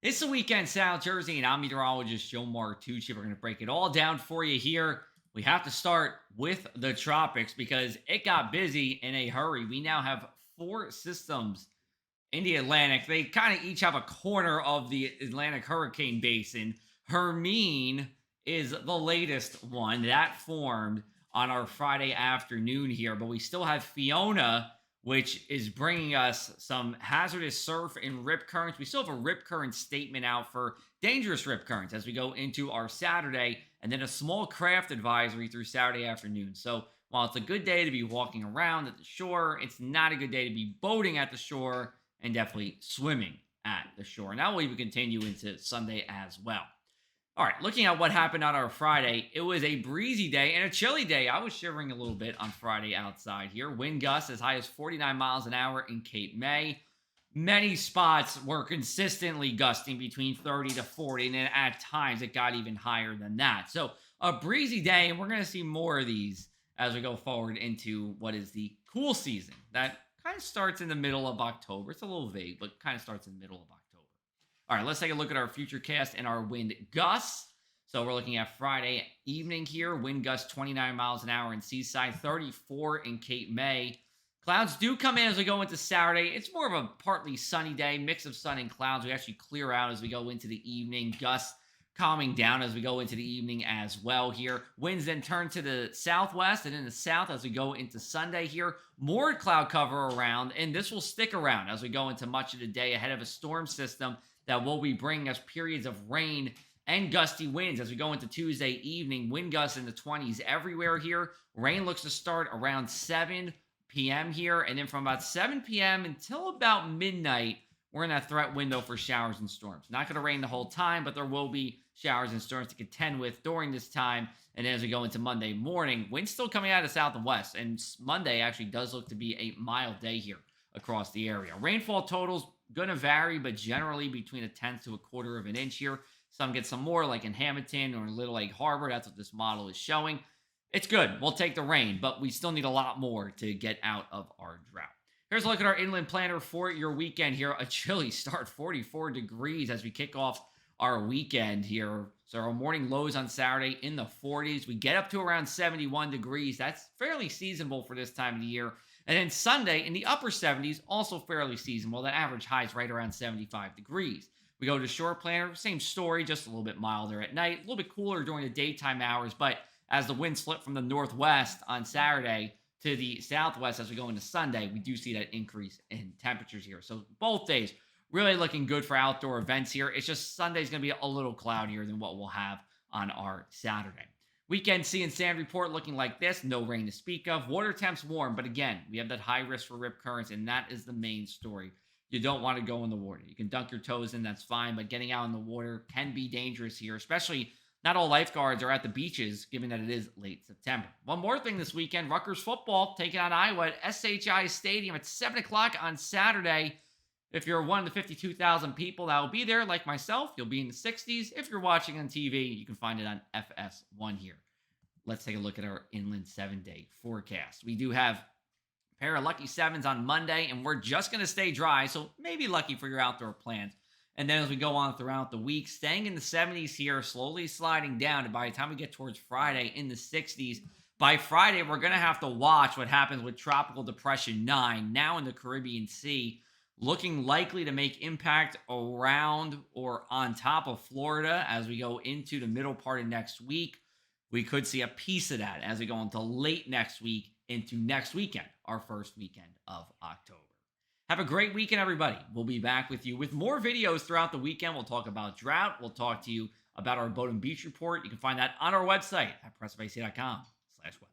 It's the weekend, South Jersey, and I'm meteorologist Joe Martucci. We're going to break it all down for you here. We have to start with the tropics because it got busy in a hurry. We now have four systems in the Atlantic. They kind of each have a corner of the Atlantic hurricane basin. Hermine is the latest one that formed on our Friday afternoon here, but we still have Fiona, which is bringing us some hazardous surf and rip currents. We still have a rip current statement out for dangerous rip currents as we go into our Saturday, and then a small craft advisory through Saturday afternoon. So while it's a good day to be walking around at the shore, it's not a good day to be boating at the shore and definitely swimming at the shore. Now we will continue into Sunday as well. All right, looking at what happened on our Friday, it was a breezy day and a chilly day. I was shivering a little bit on Friday outside here. Wind gusts as high as 49 miles an hour in Cape May. Many spots were consistently gusting between 30 to 40, and then at times it got even higher than that. So, a breezy day, and we're going to see more of these as we go forward into what is the cool season that kind of starts in the middle of October. It's a little vague, but kind of starts in the middle of October. All right, let's take a look at our future cast and our wind gusts. So we're looking at Friday evening here. Wind gusts 29 miles an hour in Seaside, 34 in Cape May. Clouds do come in as we go into Saturday. It's more of a partly sunny day, mix of sun and clouds. We actually clear out as we go into the evening. Gusts calming down as we go into the evening as well here. Winds then turn to the southwest and in the south as we go into Sunday here. More cloud cover around, and this will stick around as we go into much of the day ahead of a storm system that will be bringing us periods of rain and gusty winds as we go into Tuesday evening. Wind gusts in the 20s everywhere here. Rain looks to start around 7 p.m. here. And then from about 7 p.m. until about midnight, we're in that threat window for showers and storms. Not going to rain the whole time, but there will be showers and storms to contend with during this time. And then as we go into Monday morning, winds still coming out of south and west. And Monday actually does look to be a mild day here across the area. Rainfall totals going to vary, but generally between a tenth to a quarter of an inch here. Some get some more, like in Hamilton or Little Lake Harbor. That's what this model is showing. It's good. We'll take the rain, but we still need a lot more to get out of our drought. Here's a look at our inland planner for your weekend here. A chilly start, 44 degrees as we kick off our weekend here. So our morning lows on Saturday in the 40s. We get up to around 71 degrees. That's fairly seasonable for this time of the year. And then Sunday in the upper 70s, also fairly seasonable. That average high is right around 75 degrees. We go to shore planner, same story, just a little bit milder at night, a little bit cooler during the daytime hours. But as the winds flip from the northwest on Saturday to the southwest as we go into Sunday, we do see that increase in temperatures here. So both days really looking good for outdoor events here. It's just Sunday's going to be a little cloudier than what we'll have on our Saturday. Weekend sea and sand report looking like this. No rain to speak of. Water temps warm, but again, we have that high risk for rip currents, and that is the main story. You don't want to go in the water. You can dunk your toes in, that's fine, but getting out in the water can be dangerous here, especially not all lifeguards are at the beaches, given that it is late September. One more thing this weekend, Rutgers football taking on Iowa at SHI Stadium at 7 o'clock on Saturday. If you're one of the 52,000 people that will be there, like myself, you'll be in the 60s. If you're watching on TV, you can find it on FS1 here. Let's take a look at our inland 7-day forecast. We do have a pair of lucky sevens on Monday, and we're just going to stay dry, so maybe lucky for your outdoor plans. And then as we go on throughout the week, staying in the 70s here, slowly sliding down. And by the time we get towards Friday, in the 60s. By Friday, we're going to have to watch what happens with Tropical Depression 9, now in the Caribbean Sea, looking likely to make impact around or on top of Florida as we go into the middle part of next week. We could see a piece of that as we go into late next week into next weekend, our first weekend of October. Have a great weekend, everybody. We'll be back with you with more videos throughout the weekend. We'll talk about drought. We'll talk to you about our boat and beach report. You can find that on our website at pressofac.com/weather.